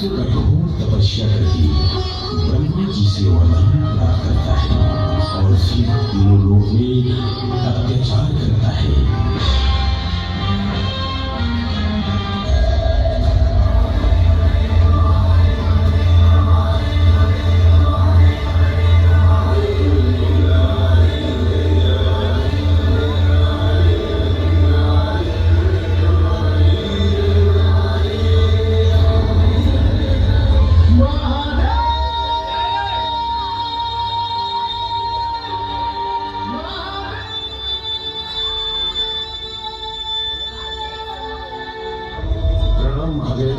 कठोर तपस्या करके ब्रह्मा जी से वरदान प्राप्त करता है और फिर तीनों लोक में अत्याचार करता है। महादेव,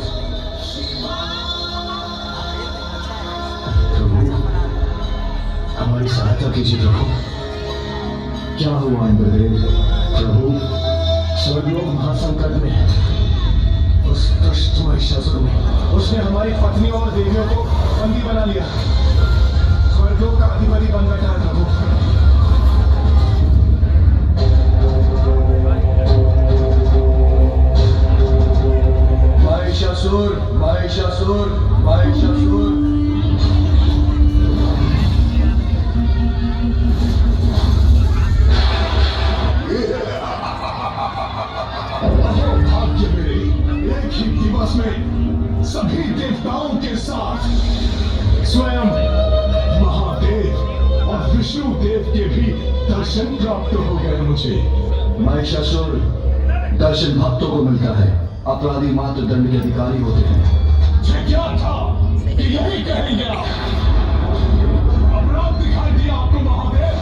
प्रभु हमारी सहायता कीजिए प्रभु। क्या हुआ इंद्रदेव? प्रभु स्वर्गलोक महासंकट में उस दुष्ट महिषासुर में उसने हमारी पत्नियों और देवियों को बंदी बना लिया। स्वर्गलोक का अधिपति बन बैठा है प्रभु। महिषासुर, महिषासुर, महिषासुर। भाग्य मेरे, एक ही दिवस में सभी देवताओं के साथ स्वयं महादेव और विष्णु देव के भी दर्शन प्राप्त हो गए मुझे। महिषासुर दर्शन भक्तों को मिलता है, अपराधी मात्र दंड के अधिकारी होते हैं। क्या था कि यही कहेंगे आप? अपराध दिखाई दिया आपको महादेव,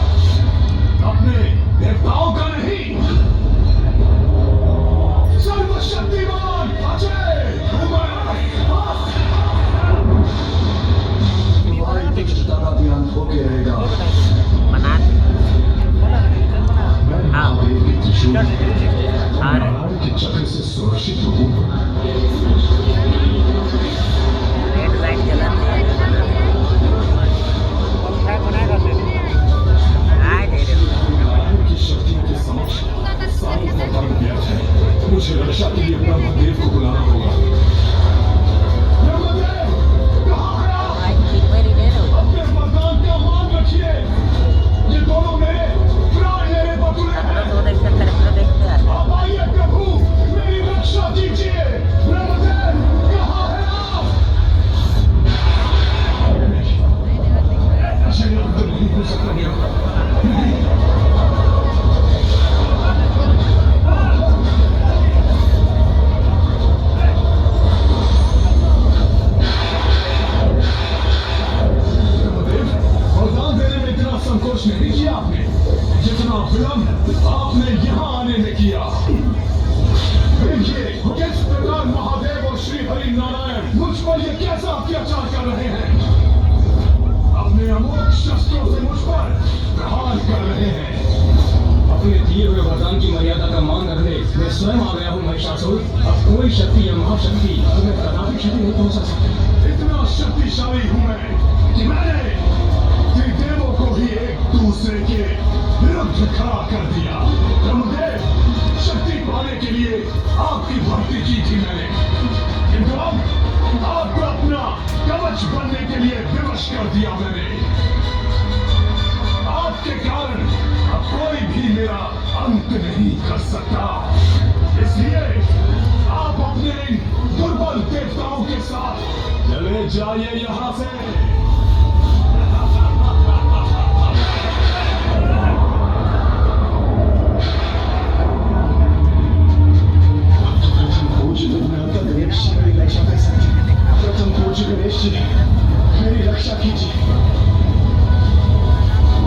अपने देवताओं का नहीं। सर्वशक्तिमान अजय तुम्हारी तीक्ष्णता का भी अंत होके रहेगा। मैं महादेव के त्रिशूल नारायण के चक्र से सुरक्षित रहूंगा। की शक्तियों के समक्ष सारी वरदान दिया है। मुझे रक्षा के लिए ब्रह्मदेव को बुलाना होगा। ब्रह्मदेव, कहाँ है आप? अपने वरदान का मान रखिए। ये दोनों मेरे प्राण मेरे बतुले हैं। आप आइए प्रभु, मेरी रक्षा कीजिए। ब्रह्मदेव, कहाँ है आप? नहीं हो सकता नहीं। संकोच नहीं किया आपने, जितना विलंब आपने यहाँ आने में किया। देखिए किस प्रकार महादेव और श्री हरि नारायण मुझ पर ये कैसा अत्याचार कर रहे हैं। अपने अमोघ शस्त्रों से मुझ पर प्रहार कर रहे हैं। अपने दिए हुए वरदान की मर्यादा का मान रखने मैं स्वयं आ गया हूँ महिषासुर। अब कोई शक्ति या महाशक्ति तुम्हें कदापि क्षति नहीं पहुंचा सकती। इतना शक्तिशाली हूँ मैं कि मैंने देवों को ही एक दूसरे के विरुद्ध खड़ा कर दिया। ब्रह्मदेव, शक्ति पाने के लिए आपकी भक्ति की थी मैंने, किंतु अब आपको अपना कवच बनने के लिए विवश कर दिया मैंने। आपके कारण अब कोई भी मेरा अंत नहीं कर सकता। इसलिए आप अपने इन दुर्बल देवताओं के साथ चले जाइए यहाँ से। प्रथम पूज्य गणेश जी, मेरी रक्षा कीजिए।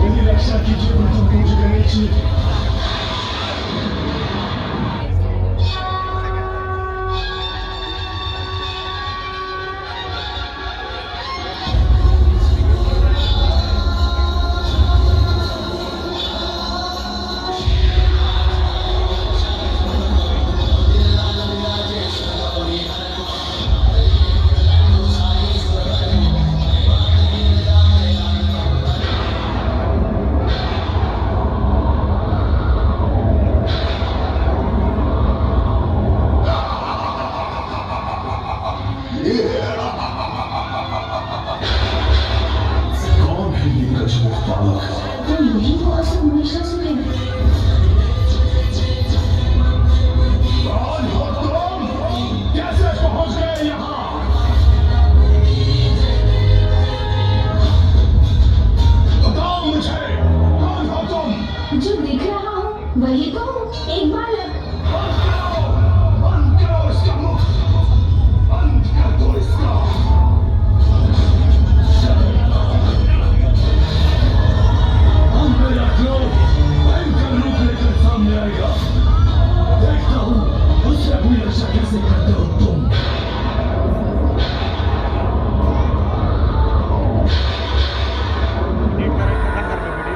मेरी रक्षा कीजिए प्रथम पूज्य गणेश जी। Yeah. बालक। तो यही वो असल महिषासुर है। कौन हो तुम? कैसे पहुंच गए यहाँ? बताओ मुझे, कौन हो तुम? जो दिख रहा हूँ वही तो हूँ, एक बालक। बंद करो इसका मुख, बंद कर दो इसका। अब मेरा क्रोध भयंकर रूप लेकर सामने आएगा। देखता हूँ उससे अपनी रक्षा कैसे करते हो तुम। एडिट करो, खत्म कर दो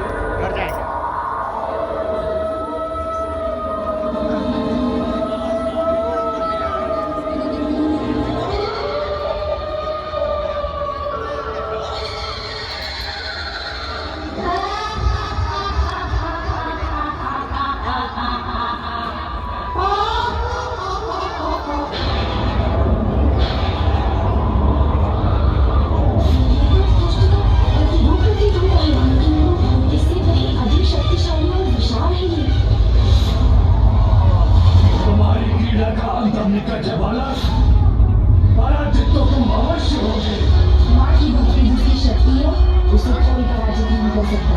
वीडियो, घर जाएंगे। इससे कहीं अधिक शक्तिशाली और विशाल है ये। तुम्हारी पीड़ा का अंत अब निकट है बालक। पराजित तो तुम अवश्य होगे। माँ की भक्ति जिसकी शक्ति है उसे कोई पराजित नहीं कर सकता।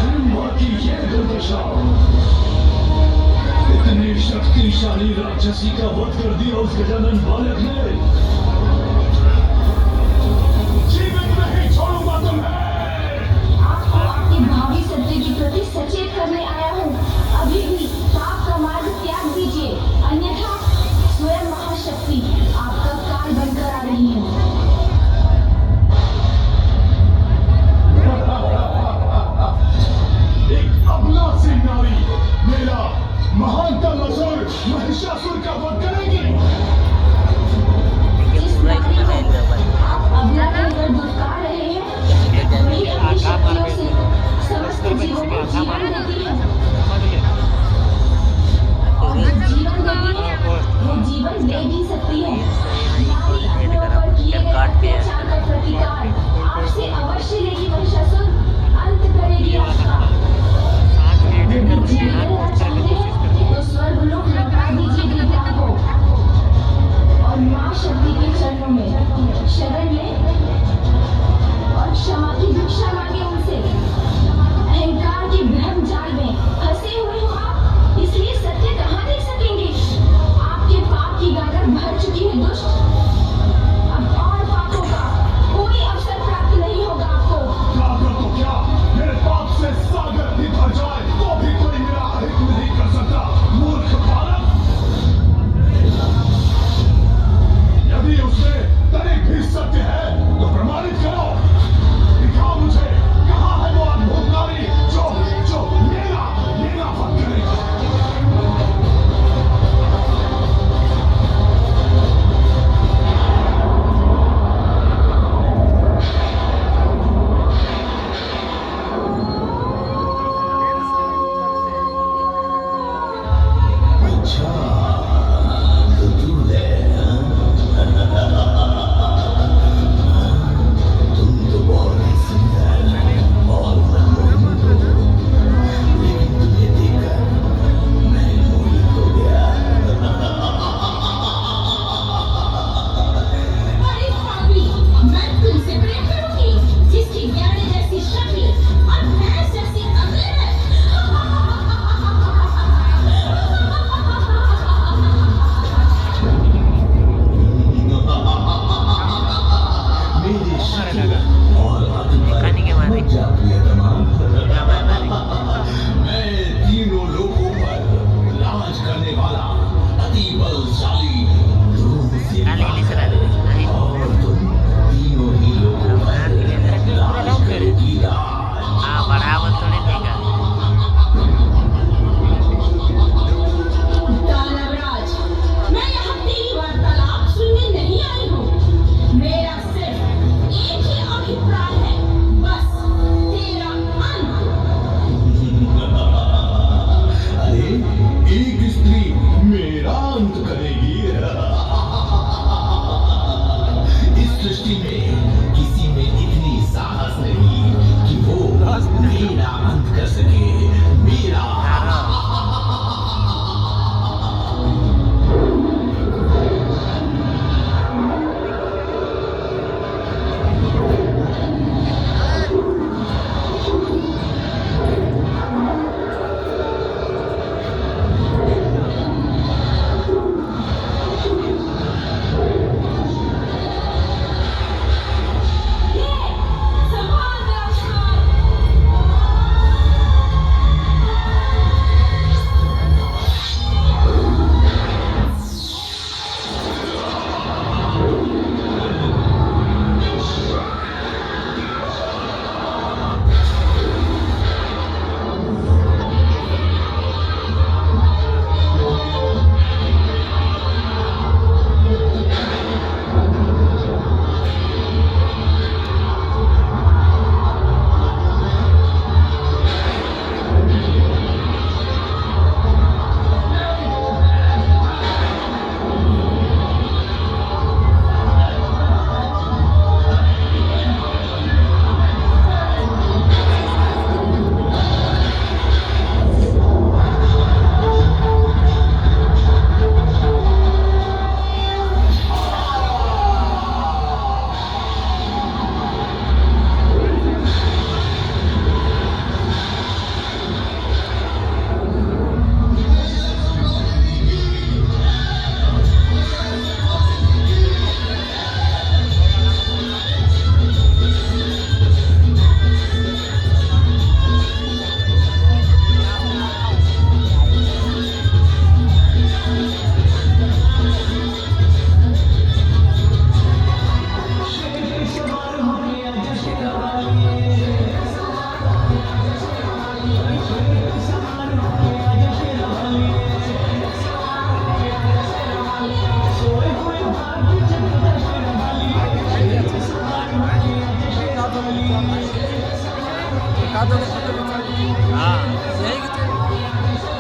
ब्रह्मा की ये दुर्दशा। इतनी शक्तिशाली राक्षसी का वध कर दिया उस गजानन बालक ने। जीवित नहीं छोड़ूंगा तुम्हें। आपको आपके भावी सत्य के प्रति सचेत करने आया हूँ। अभी भी पाप का मार्ग त्याग दीजिए, अन्यथा स्वयं महाशक्ति आपका काल बनकर आ रही है। एक अबला सी नारी मेरा महानतम असुर महिषासुर का वध करेगी। जिस नारी को आप अबला कहकर दुत्कार रहे हैं वही अपनी शक्तियों से समस्त जीवों को जीवन देती है। और जो जीवन देती है वो जीवन ले भी सकती है। नारी अपने ऊपर किए गए अत्याचार का प्रतिकार आपसे अवश्य लेगी। महिषासुर अंत करेगी आपका। सांस भी एडिट यदि कर जीवित दूंगी, रहना चाहते हैं तो स्वर्ग लोक लौटा दीजिए दिव्या को। का दोगे फोटो खिंचा हाँ यही खिंचा